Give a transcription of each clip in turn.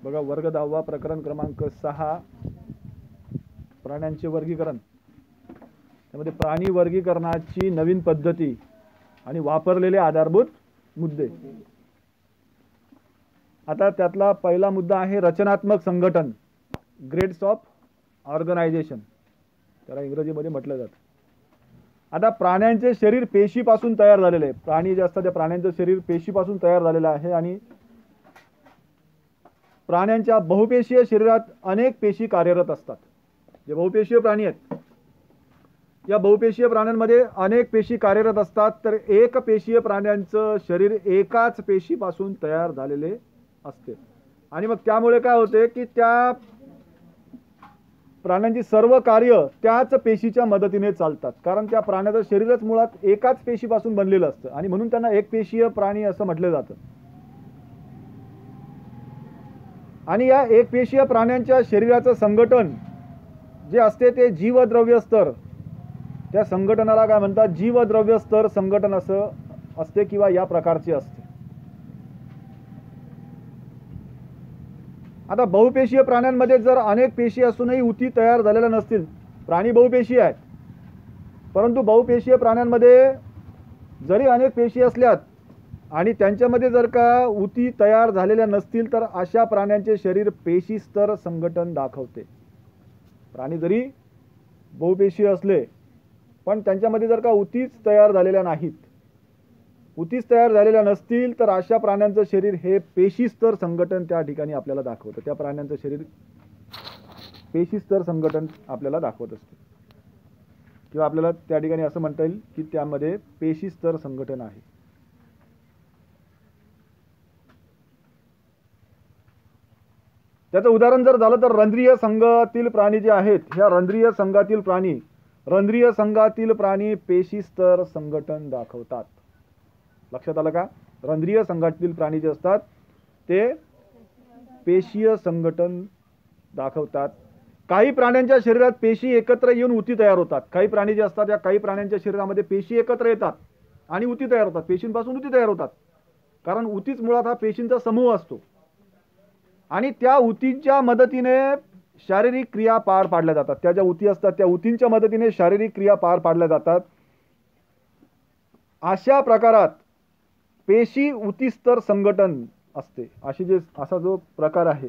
बघा वर्ग 10वा प्रकरण क्रमांक 6 प्राण्यांचे वर्गीकरण. त्यामध्ये प्राणी वर्गीकरणाची नवीन पद्धती आणि वापरलेले आधारभूत मुद्दे. आता त्यातला पहिला मुद्दा आहे रचनात्मक संघटन, ग्रेड्स ऑफ ऑर्गनायझेशन, त्याला इंग्रजीमध्ये म्हटलं जातं. आता प्राण्यांचे शरीर पेशीपासून तयार झालेले आहे. प्राणी जे असतात त्या प्राण्यांचं शरीर पेशीपासून तयार झालेलं आहे आणि प्राण्यांच्या बहुपेशीय शरीरात अनेक पेशी कार्यरत असतात. जे बहुपेशीय प्राणी आहेत या बहुपेशीय प्राण्यांमध्ये अनेक पेशी कार्यरत असतात. तर एक पेशीय प्राण्यांचं शरीर एकाच पेशीपासून तयार झालेले असते आणि मग त्यामुळे काय होते की त्या प्राण्यांची सर्व कार्य त्याच पेशीच्या मदतीने चालतात, कारण त्या प्राण्याचं शरीरच मुळात एकाच पेशीपासून बनलेलं असतं आणि म्हणून त्यांना एकपेशीय प्राणी असं म्हटलं जातं. आणि या एकपेशीय प्राण्यांच्या शरीराचं संघटन जे असते ते जीवद्रव्य स्तर, त्या संघटनाला काय म्हणतात, जीवद्रव्य स्तर संघटन असं असते किंवा या प्रकारचे असते. आता बहुपेशीय प्राण्यांमध्ये जर अनेक पेशी असूनही उती तयार झालेल्या नसतील, प्राणी बहुपेशीय आहेत परंतु बहुपेशीय प्राण्यांमध्ये जरी अनेक पेशी असल्यात आणि त्यांच्यामध्ये जर का उती तयार झालेल्या नसतील तर अशा प्राण्यांचे शरीर पेशी स्तर संघटन दाखवते. प्राणी जरी बहुपेशीय असले पण त्यांच्यामध्ये जर का उतीच तयार झालेल्या नाहीत, उतीच तयार झालेल्या नसतील तर अशा प्राण्यांचं शरीर हे पेशी स्तर संघटन त्या ठिकाणी आपल्याला दाखवतं. त्या प्राण्यांचं शरीर पेशी स्तर संघटन आपल्याला दाखवत असते किंवा आपल्याला त्या ठिकाणी असं म्हणता येईल की त्यामध्ये पेशी स्तर संघटन आहे. त्याचं उदाहरण जर झालं तर रंध्रीय संघातील प्राणी जे आहेत, ह्या रंध्रीय संघातील प्राणी पेशी स्तर संघटन दाखवतात. लक्षात आलं का? रंध्रीय संघातील प्राणी जे असतात ते पेशीय संघटन दाखवतात. काही प्राण्यांच्या शरीरात पेशी एकत्र येऊन उती तयार होतात. काही प्राणी जे असतात या काही प्राण्यांच्या शरीरामध्ये पेशी एकत्र येतात आणि उती तयार होतात, पेशींपासून उती तयार होतात, कारण उतीच मुळात हा पेशींचा समूह असतो आणि त्या उतींच्या मदतीने शारीरिक क्रिया पार पाडल्या जातात. त्या ज्या उती असतात त्या उतींच्या मदतीने शारीरिक क्रिया पार पाडल्या जातात. अशा प्रकारात पेशी उतीस्तर संघटन असते. असा जो प्रकार आहे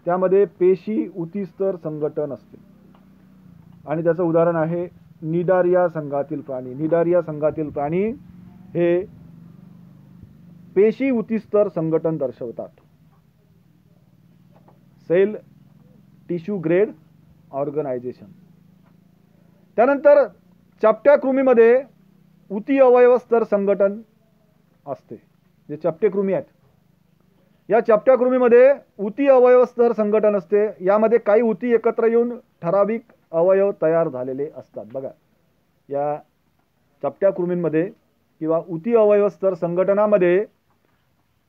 त्यामध्ये पेशी उतीस्तर संघटन असते आणि त्याचं उदाहरण आहे निडारिया संघातील प्राणी. निडारिया संघातील प्राणी हे पेशी उतीस्तर संघटन दर्शवतात. Cell tissue grade organisation. त्यानंतर चपट्या कृमीमध्ये उती अवयव स्तर संघटन असते. जे चपटे कृमी आहेत या चपट्या कृमीमध्ये उती अवयव स्तर संघटन असते. यामध्ये काही उती एकत्र येऊन ठराविक अवयव तयार झालेले असतात. बघा या चपट्या कृमींमध्ये किंवा उती अवयव स्तर संघटनामध्ये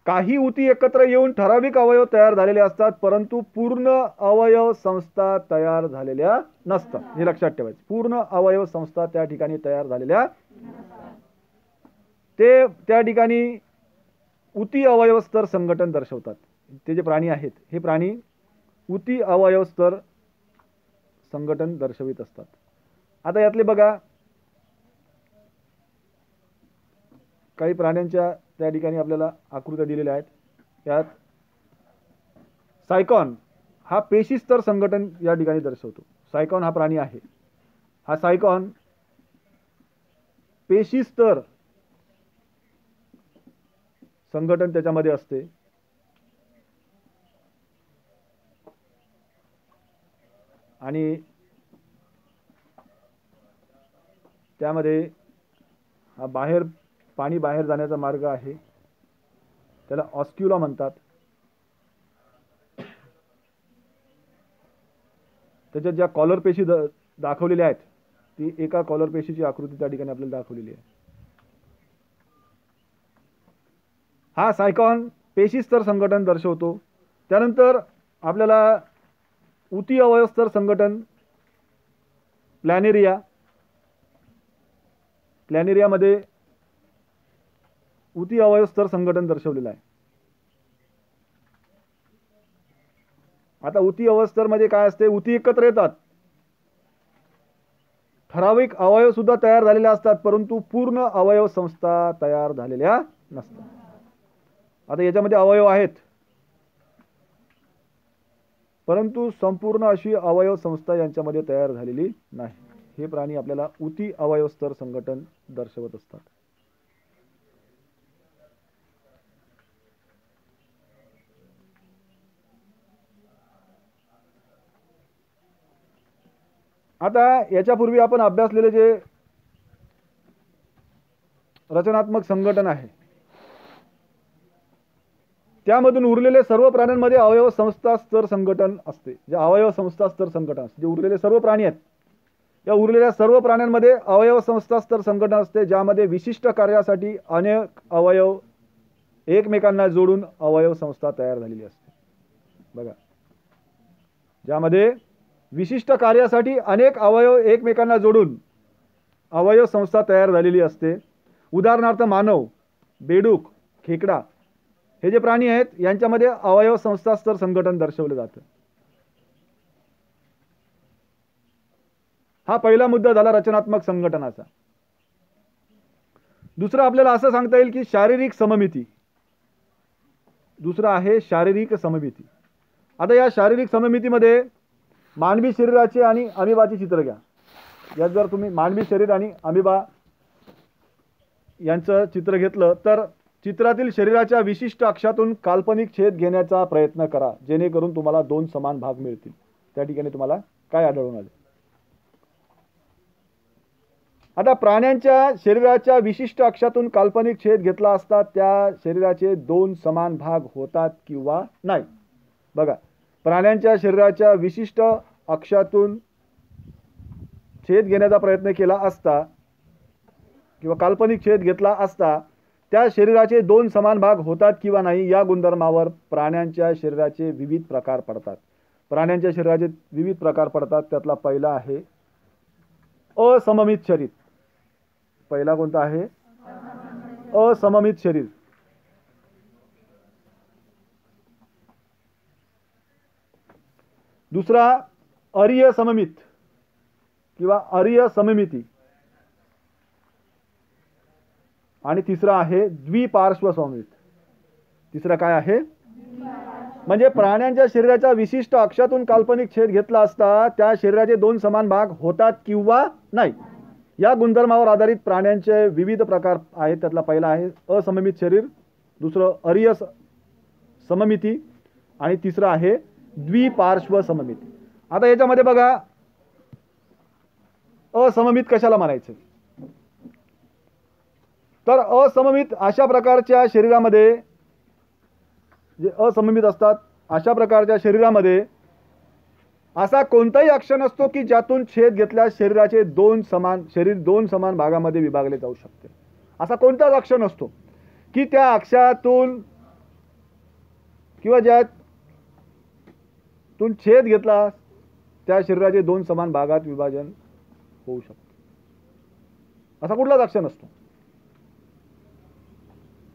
काही उती एकत्र येऊन ठराविक अवयव तयार झालेले असतात परंतु पूर्ण अवयव संस्था तयार झालेल्या नसतात. हे लक्षात ठेवायचं, पूर्ण अवयव संस्था त्या ठिकाणी तयार झालेल्या ते त्या ठिकाणी उती अवयव स्तर संघटन दर्शवतात. ते जे प्राणी आहेत हे प्राणी उती अवयव स्तर संघटन दर्शवित असतात. आता यातले बघा काही प्राण्यांच्या त्या ठिकाणी आपल्याला आकृत्या दिलेल्या आहेत. यात सायकॉन हा पेशी स्तर संघटन या ठिकाणी दर्शवतो. सायकॉन हा प्राणी आहे. हा सायकॉन पेशी स्तर संघटन त्याच्यामध्ये असते. आणि त्यामध्ये हा पाणी बाहेर जाण्याचा मार्ग आहे, त्याला ऑस्क्युला म्हणतात. त्याच्यात ज्या कॉलर पेशी दाखवलेल्या आहेत ती एका कॉलर पेशीची आकृती त्या ठिकाणी आपल्याला दाखवलेली आहे. हा सायकॉन पेशी स्तर संघटन दर्शवतो. त्यानंतर आपल्याला उती अवयव स्तर संघटन प्लॅनेरियामध्ये उती अवयव स्तर संघटन दर्शवलेलं आहे. आता उती अवस्थेमध्ये काय असते, उती एकत्र येतात, ठराविक अवयव सुद्धा तयार झालेले असतात, परंतु पूर्ण अवयव संस्था तयार झालेल्या नसतात. आता याच्यामध्ये अवयव आहेत, परंतु संपूर्ण अशी अवयव संस्था यांच्यामध्ये तयार झालेली नाही. हे प्राणी आपल्याला उती अवयव स्तर संघटन दर्शवत असतात. आता याच्यापूर्वी आपण अभ्यासलेले जे रचनात्मक संघटन आहे, त्यामधून उरलेले सर्व प्राण्यांमध्ये अवयव संस्था स्तर संघटन असते. जे अवयव संस्था स्तर संघटन असते, जे उरलेले सर्व प्राणी आहेत, या उरलेल्या सर्व प्राण्यांमध्ये अवयव संस्था स्तर संघटन असते, ज्यामध्ये विशिष्ट कार्यासाठी अनेक अवयव एकमेकांना जोडून अवयव संस्था तयार झालेली असते. बघा, ज्यामध्ये विशिष्ट कार्यासाठी अनेक अवयव एकमेकांना जोडून अवयव संस्था तयार झालेली असते. उदाहरणार्थ मानव, बेडूक, खेकडा हे जे प्राणी आहेत, यांच्यामध्ये अवयव संस्था स्तर संघटन दर्शवलं जातं. हा पहिला मुद्दा झाला रचनात्मक संघटनाचा. दुसरा आपल्याला असं सांगता येईल की शारीरिक सममिती. दुसरा आहे शारीरिक सममिती. आता या शारीरिक सममितीमध्ये मानवी शरीराचे आणि अमिबाचे चित्र घ्या. यात जर तुम्ही मानवी शरीर आणि अमिबा यांचं चित्र घेतलं तर चित्रातील शरीराच्या विशिष्ट अक्षातून काल्पनिक छेद घेण्याचा प्रयत्न करा, जेणेकरून तुम्हाला दोन समान भाग मिळतील. त्या ठिकाणी तुम्हाला काय आढळून आले? आता प्राण्यांच्या शरीराच्या विशिष्ट अक्षातून काल्पनिक छेद घेतला असता त्या शरीराचे दोन समान भाग होतात किंवा नाही. बघा, प्राण्यांच्या शरीराच्या विशिष्ट अक्षातून छेद घेण्याचा प्रयत्न केला असता किंवा काल्पनिक छेद घेतला असता त्या शरीराचे दोन समान भाग होतात किंवा नाही, या गुणधर्मावर प्राण्यांच्या शरीराचे विविध प्रकार पडतात. प्राण्यांच्या शरीराचे विविध प्रकार पडतात. त्यातला पहिला आहे असममित शरीर. पहिला कोणता आहे? असममित शरीर. दुसरा अरीय सममित किंवा अरीय सममिती. आणि तिसरा आहे द्विपार्श्व सममित. तिसरा काय आहे? म्हणजे प्राण्यांच्या शरीराच्या विशिष्ट अक्षातून काल्पनिक छेद घेतला असता त्या शरीराचे दोन समान भाग होतात किंवा नाही, या गुणधर्मावर आधारित प्राण्यांचे विविध प्रकार आहेत. त्यातला पहिला आहे असममित शरीर, दुसरं अरीय सममिती आणि तिसरं आहे द्विपार्श्व सममिती. आता याच्यामध्ये बघा, असममित कशाला म्हणायचं? तर असममित अशा प्रकारच्या शरीरामध्ये, जे असममित असतात अशा प्रकारच्या शरीरामध्ये असा कोणताही अक्ष नसतो की ज्यातून छेद घेतल्यास शरीराचे शरीर दोन समान भागामध्ये विभागले जाऊ शकते. असा कोणताच अक्ष नसतो की त्या अक्षातून किंवा ज्यातून छेद घेतला त्या शरीराचे दोन समान भागात विभाजन होऊ शकते. असा कुठलाच अक्ष नसतो.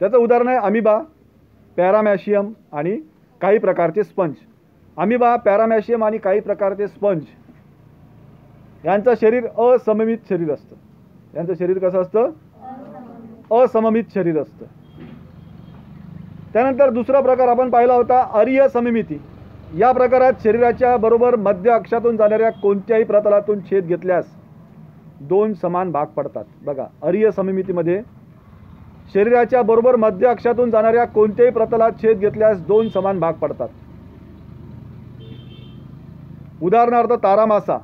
त्याचं उदाहरण आहे अमिबा, पॅरामॅशियम आणि काही प्रकारचे स्पंज. अमिबा, पॅरामॅशियम आणि काही प्रकारचे स्पंज यांचं शरीर असममित शरीर असतं. यांचं शरीर कसं असतं? असममित शरीर असतं. त्यानंतर दुसरा प्रकार आपण पाहिला होता अरीय सममिती. या प्रकारात शरीराच्या बरोबर मध्य अक्षातून जाणाऱ्या कोणत्याही प्रतलातून छेद घेतल्यास दोन समान भाग पडतात. बघा, अरीय सममितीमध्ये शरीराच्या बरोबर मध्य अक्षातून जाणाऱ्या कोणत्याही प्रतलात छेद घेतल्यास दोन समान भाग पडतात. उदाहरणार्थ तारामासा.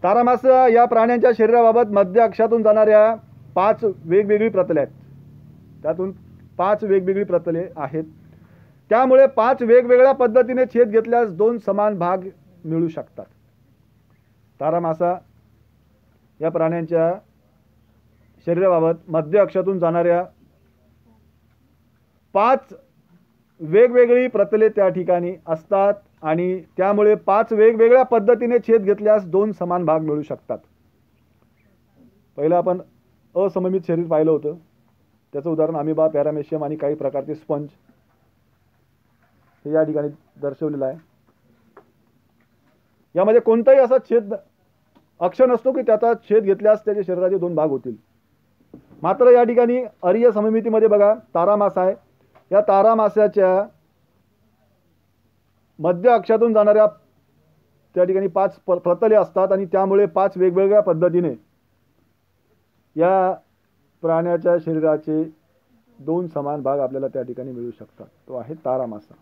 तारामासा या प्राण्यांच्या शरीराबाबत मध्य अक्षातून जाणाऱ्या 5 वेगवेगळी प्रतले आहेत. त्यातून 5 वेगवेगळी प्रतले आहेत. त्यामुळे 5 वेगवेगळ्या पद्धतीने छेद घेतल्यास दोन समान भाग मिळू शकतात. तारामासा या प्राण्यांच्या शरीराबाबत मध्य अक्षातून जाणाऱ्या 5 वेगवेगळी प्रतले त्या ठिकाणी असतात आणि त्यामुळे 5 वेगवेगळ्या पद्धतीने छेद घेतल्यास दोन समान भाग मिळू शकतात. पहिलं आपण असममित शरीर पाहिलं होतं. त्याचं उदाहरण अमिबा, पॅरामेशियम आणि काही प्रकारचे स्पंज हे या ठिकाणी दर्शवलेलं आहे. यामध्ये कोणताही असा छेद अक्ष नसतो की त्याचा छेद घेतल्यास त्याच्या शरीराचे दोन भाग होतील. मात्र या ठिकाणी अरिय सममितीमध्ये बघा तारामासा आहे. या तारामासाच्या मध्य अक्षातून जाणाऱ्या त्या ठिकाणी 5 प्रतले असतात आणि त्यामुळे 5 वेगवेगळ्या पद्धतीने या प्राण्याच्या शरीराचे 2 समान भाग आपल्याला त्या ठिकाणी मिळू शकतात. तो आहे तारामासा.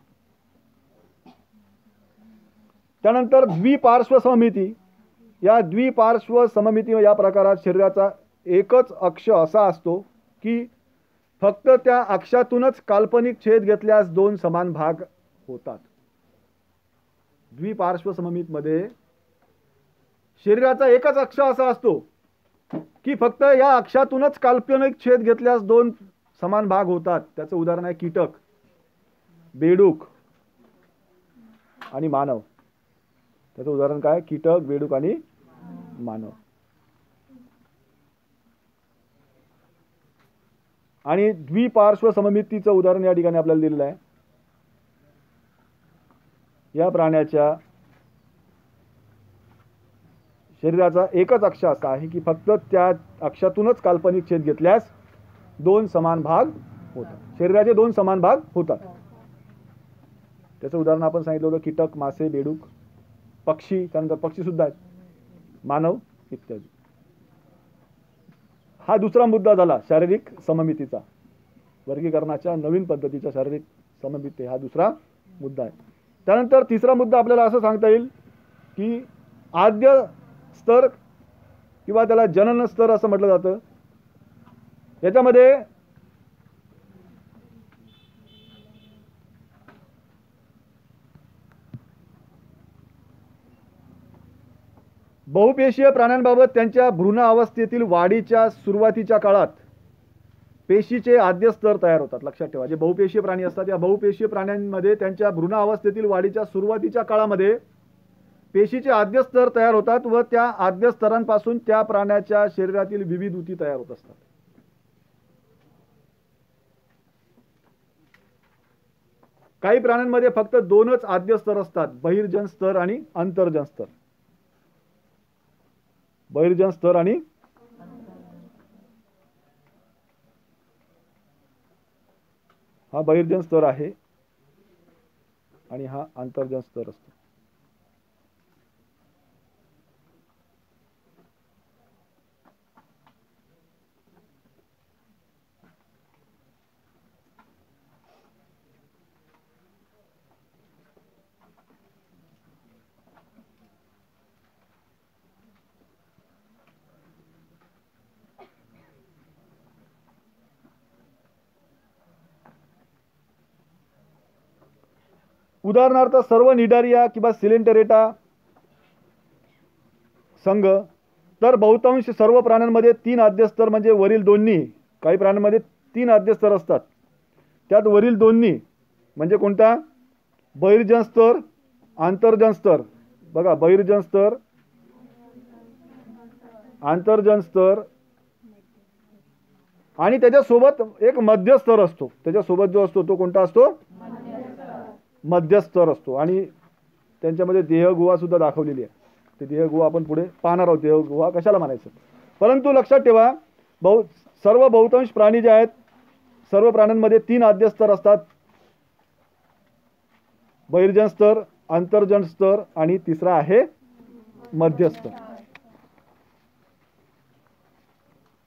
त्यानंतर द्विपार्श्व सममिती. या द्विपार्श्व सममिती या प्रकारात शरीराचा एकच अक्ष असा असतो की फक्त त्या अक्षातूनच काल्पनिक छेद घेतल्यास 2 समान भाग होतात. द्विपार्श्व सममितीमध्ये शरीराचा एकच अक्ष असा असतो की फक्त या अक्षातूनच काल्पनिक छेद घेतल्यास 2 समान भाग होतात. त्याचं उदाहरण आहे कीटक, बेडूक आणि मानव. त्याचं उदाहरण काय? कीटक, बेडूक आणि मानव. आणि द्विपार्श्व सममितीचं उदाहरण या ठिकाणी आपल्याला दिलेलं आहे. या प्राण्याच्या शरीराचा एकच अक्ष असा आहे की फक्त त्या अक्षातूनच काल्पनिक छेद घेतल्यास 2 समान भाग होतात. शरीराचे 2 समान भाग होतात. त्याचं उदाहरण आपण सांगितलं होतं कीटक, मासे, बेडूक, पक्षी. त्यानंतर पक्षी सुद्धा आहेत, मानव इत्यादी. हा दुसरा मुद्दा झाला शारीरिक सममितीचा. वर्गीकरणाच्या नवीन पद्धतीच्या शारीरिक सममिती हा दुसरा मुद्दा आहे. त्यानंतर तिसरा मुद्दा आपल्याला असं सांगता येईल की आद्य स्तर किंवा त्याला जनन स्तर असं म्हटलं जातं. याच्यामध्ये बहुपेशीय प्राण्यांबाबत त्यांच्या भ्रूण अवस्थेतील वाढीच्या सुरुवातीच्या काळात पेशीचे आद्य स्तर तयार होतात. लक्षात ठेवा, जे बहुपेशीय प्राणी असतात या बहुपेशीय प्राण्यांमध्ये त्यांच्या भ्रूण अवस्थेतील वाढीच्या सुरुवातीच्या काळामध्ये पेशीचे आद्य स्तर तयार होतात व त्या आद्य स्तरांपासून त्या प्राण्याच्या शरीरातील विविध ऊती तयार होत असतात. काही प्राण्यांमध्ये फक्त 2च आद्य स्तर असतात, बहिर्जन स्तर आणि अंतर्जन स्तर. बहिर्जन स्तर आणि हा बहिर्जन स्तर आहे आणि हा अंतर्जन स्तर असतो. उदाहरणार्थ सर्व निडारिया किंवा सिलेंटेरेटा संघ. तर बहुतांश सर्व प्राण्यांमध्ये 3 आद्यस्तर म्हणजे वरील दोन्ही. काही प्राण्यांमध्ये 3 आद्यस्तर असतात. त्यात वरील दोन्ही म्हणजे कोणता? बहिर्जन स्तर, आंतर्जन स्तर. बघा, बहिर्जन स्तर, आंतर्जन स्तर आणि त्याच्यासोबत एक मध्यस्तर असतो. त्याच्यासोबत जो असतो तो कोणता असतो? मध्यस्तर असतो. आणि त्यांच्यामध्ये देहगुहा सुद्धा दाखवलेली आहे. ते देहगुहा आपण पुढे पाहणार आहोत. देहगुहा कशाला म्हणायचं. परंतु लक्षात ठेवा, सर्व बहुतांश प्राणी जे आहेत, सर्व प्राण्यांमध्ये 3 आद्यस्तर असतात. बहिर्जन स्तर, अंतर्जन स्तर आणि तिसरा आहे मध्यस्तर.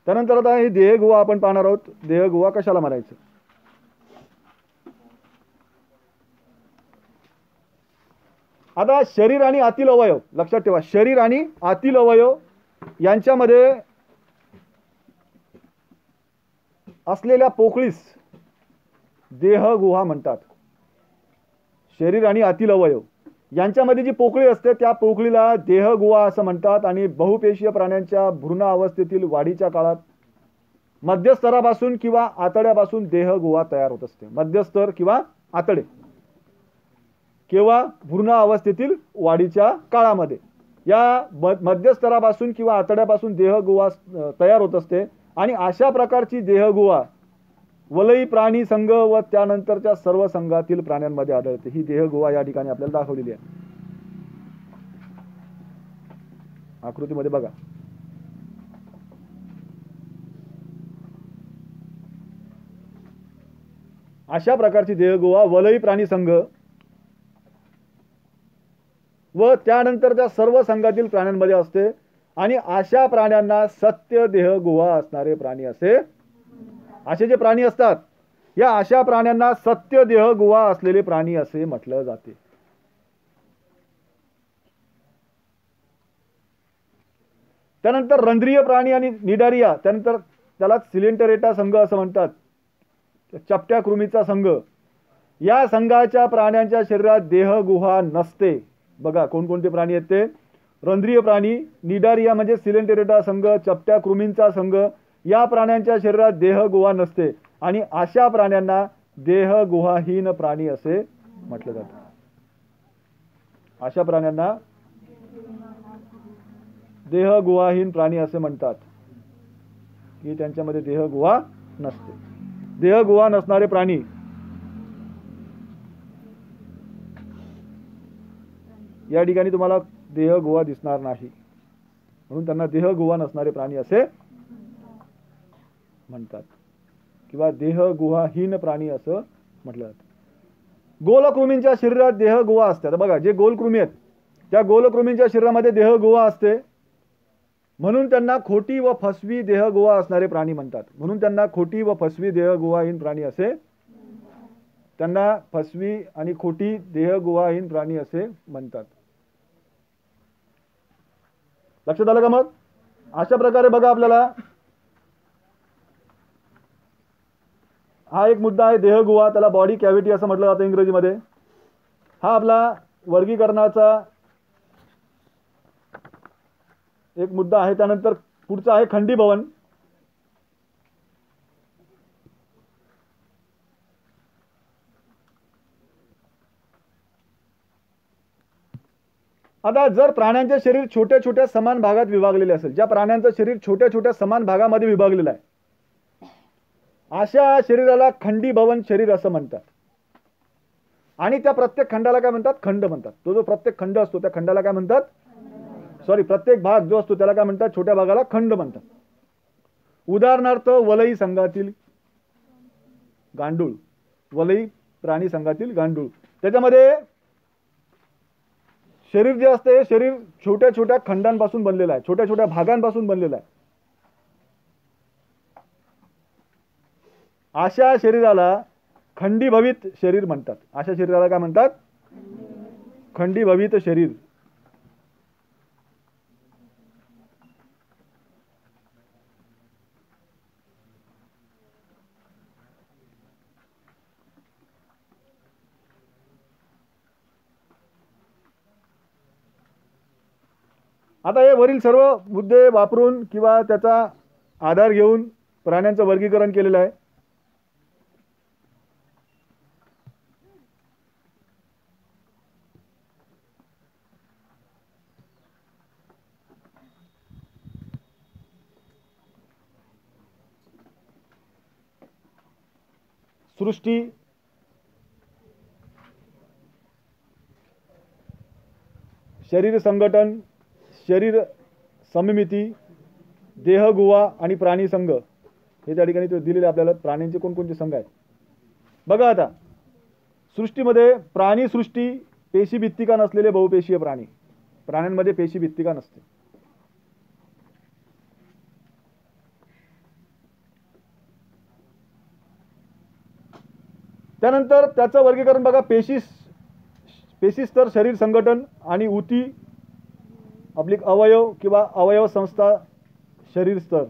त्यानंतर आता हे देहगुहा आपण पाहणार आहोत. देहगुहा कशाला म्हणायचं. आता शरीर आणि आतील अवयव लक्षात ठेवा. शरीर आणि आतील अवयव यांच्यामध्ये असलेल्या पोकळीस देहगुहा म्हणतात. शरीर आणि आतील अवयव यांच्यामध्ये जी पोकळी असते त्या पोकळीला देहगुहा असं म्हणतात. आणि बहुपेशीय प्राण्यांच्या भ्रूण अवस्थेतील वाढीच्या काळात मध्यस्तरापासून किंवा आतड्यापासून देहगुहा तयार होत असते. मध्यस्तर किंवा आतडे किंवा भ्रूण अवस्थेतील वाढीच्या काळामध्ये या मध्यस्तरापासून किंवा आतड्यापासून देहगुहा तयार होत असते. आणि अशा प्रकारची देहगुहा वलयी प्राणी संघ व त्यानंतरच्या सर्व संघातील प्राण्यांमध्ये आढळते. ही देहगुहा या ठिकाणी आपल्याला दाखवलेली आहे. आकृतीमध्ये बघा. अशा प्रकारची देहगुहा वलयी प्राणी संघ व त्यानंतरच्या सर्व संघातील प्राण्यांमध्ये असते आणि अशा प्राण्यांना सत्य देहगुहा असणारे प्राणी असे जे प्राणी असतात या अशा प्राण्यांना सत्य देहगुहा असलेले प्राणी असे म्हटलं जाते. त्यानंतर रंध्रीय प्राणी आणि निडारिया, त्यानंतर त्याला सिलेंटरेटा संघ असं म्हणतात, चपट्या कृमीचा संघ. या संघाच्या प्राण्यांच्या शरीरात देहगुहा नसते. बघा कोणकोणते प्राणी आहेत ते. रंध्रीय प्राणी, निडारिया म्हणजे सिलेंटरेटा संघ, चपट्या कृमींचा संघ. या प्राण्यांच्या शरीरात देहगुहा नसते आणि अशा प्राण्यांना देहगुहाहीन प्राणी असे म्हटलं जातं. अशा प्राण्यांना देहगुहाहीन प्राणी असे म्हणतात की त्यांच्यामध्ये देहगुहा नसते. देहगुहा नसणारे प्राणी या ठिकाणी तुम्हाला देहगुहा दिसणार नाही, म्हणून त्यांना देहगुहा नसणारे प्राणी असे म्हणतात किंवा देहगुहाहीन प्राणी असं म्हटलं जातं. गोलकृमींच्या शरीरात देहगुहा असते. बघा जे गोलकृमी आहेत त्या गोलकृमींच्या शरीरामध्ये देहगुहा असते, म्हणून त्यांना खोटी व फसवी देहगुहा असणारे प्राणी म्हणतात. म्हणून त्यांना खोटी व फसवी देहगुहाहीन प्राणी असे, त्यांना फसवी आणि खोटी देहगुहाहीन प्राणी असे म्हणतात. लक्षात आलं का? मग अशा प्रकारे बघा आपल्याला हा एक मुद्दा आहे देहगुहा, त्याला बॉडी कॅव्हिटी असं म्हटलं जातं इंग्रजीमध्ये. हा आपला वर्गीकरणाचा एक मुद्दा आहे. त्यानंतर पुढचा आहे खंडीभवन. आता जर प्राण्यांचे शरीर छोट्या छोट्या समान भागात विभागलेले असेल, ज्या प्राण्यांचं शरीर छोट्या छोट्या समान भागामध्ये विभागलेलं आहे अशा शरीराला खंडीभवन शरीर असं म्हणतात. आणि त्या प्रत्येक खंडाला काय म्हणतात? खंड म्हणतात. तो जो प्रत्येक खंड असतो त्या खंडाला काय म्हणतात? प्रत्येक भाग जो असतो त्याला काय म्हणतात? छोट्या भागाला खंड म्हणतात. उदाहरणार्थ वलयी संघातील गांडूळ, वलयी प्राणी संघातील गांडूळ, त्याच्यामध्ये शरीर जे असते शरीर छोट्या छोट्या खंडांपासून बनलेलं आहे, छोट्या छोट्या भागांपासून बनलेलं आहे. अशा शरीराला खंडीभवित शरीर म्हणतात. अशा शरीराला काय म्हणतात? खंडीभवित शरीर. आता हे वरील सर्व मुद्दे वापरून किंवा त्याचा आधार घेऊन प्राण्यांचं वर्गीकरण केलेलं आहे. सृष्टी, शरीर संघटन, शरीर सममिती, देहगुहा आणि प्राणी संघ हे त्या ठिकाणी दिलेले आपल्याला प्राण्यांचे कोणकोणते संघ आहेत. बघा आता सृष्टीमध्ये प्राणी सृष्टी पेशीभित्तिका नसलेले बहुपेशीय प्राणी. प्राण्यांमध्ये पेशीभित्तिका नसते. त्यानंतर त्याचं वर्गीकरण बघा. पेशीस्तर शरीर संघटन आणि ऊती अब्लिक अवयव किंवा अवयव संस्था शरीर स्तर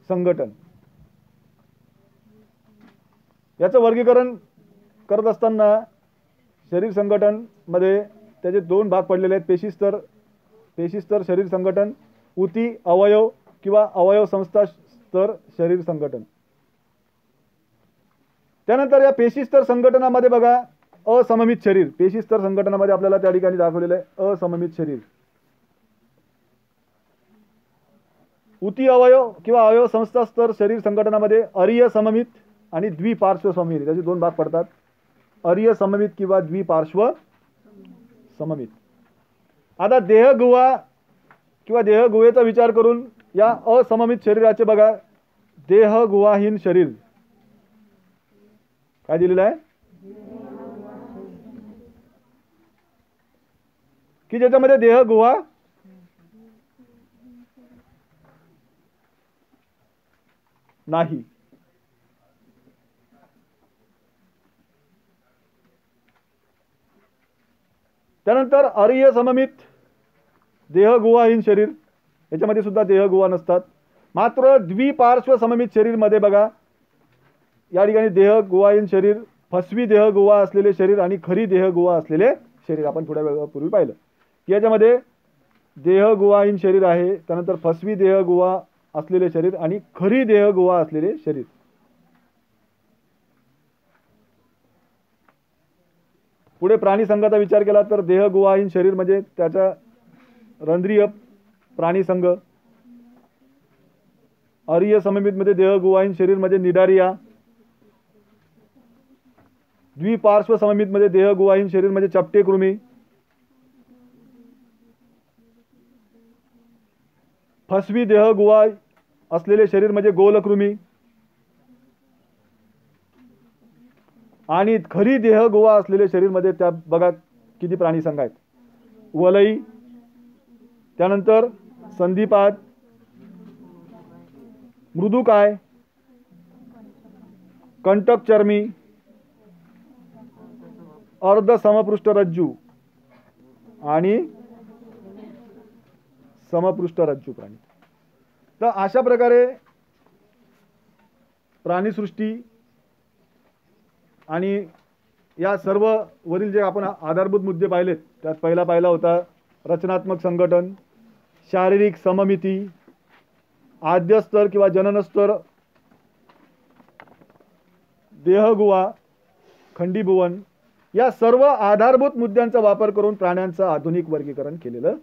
संघटन. याचं वर्गीकरण करत असताना शरीर संघटन मध्ये त्याचे दोन भाग पडलेले आहेत. पेशीस्तर शरीर संघटन, ऊती अवयव किंवा अवयव संस्था स्तर शरीर संघटन. त्यानंतर या पेशीस्तर संघटनामध्ये बघा असममित शरीर. पेशीस्तर संघटनामध्ये आपल्याला त्या ठिकाणी दाखवलेलं आहे असममित शरीर. ऊती अवयव किंवा अवयव संस्था स्तर शरीर संघटनामध्ये अरीय सममित आणि द्विपार्श्व सममित त्याचे दोन भाग पडतात. अरीय सममित किंवा द्विपार्श्व सममित. आता देहगुहा किंवा देहगुहेचा विचार करून या असममित शरीराचे बघा देहगुहाहीन शरीर काय दिलेलं आहे की ज्याच्यामध्ये देहगुहा नाही. त्यानंतर अर्य सममित देहगुहाहीन शरीर याच्यामध्ये सुद्धा देहगुहा नसतात. मात्र द्विपार्श्व सममित शरीर मध्ये बघा या ठिकाणी देहगुहाहीन शरीर, फसवी देहगुहा असलेले शरीर आणि खरी देहगुहा असलेले शरीर आपण थोड्या वेळापूर्वी पाहिलं की याच्यामध्ये देहगुहाहीन शरीर आहे, त्यानंतर फसवी देहगुहा असलेले शरीर आणि खरी देहगुहा असलेले शरीर. पुढे प्राणी संघाचा विचार केला तर देहगुहाहीन शरीर म्हणजे त्याचा रंध्रीय प्राणी संघ. अर्य सममित मध्ये देहगुहाहीन शरीर म्हणजे निडारिया. द्विपार्श्व सममित मध्ये देहगुहाहीन शरीर म्हणजे चपटे कृमी. फसवी देहगुहा असलेले शरीर म्हणजे गोलकृमी आणि खरी देहगुहा असलेले शरीर मध्ये त्या बघा किती प्राणी संघ आहेत. वलई, त्यानंतर संधिपाद, मृदुकाय, कंटक चर्मी, अर्ध समपृष्ठ रज्जू आणि समपृष्ठ रज्जू प्राणी. तर अशा प्रकारे प्राणीसृष्टी आणि या सर्व वरील जे आपण आधारभूत मुद्दे पाहिलेत त्यात पहिला पाहिला होता रचनात्मक संघटन, शारीरिक सममिती, आद्य स्तर किंवा जनन स्तर, देहगुहा, खंडीभुवन या सर्व आधारभूत मुद्द्यांचा वापर करून प्राण्यांचं आधुनिक वर्गीकरण केलेलं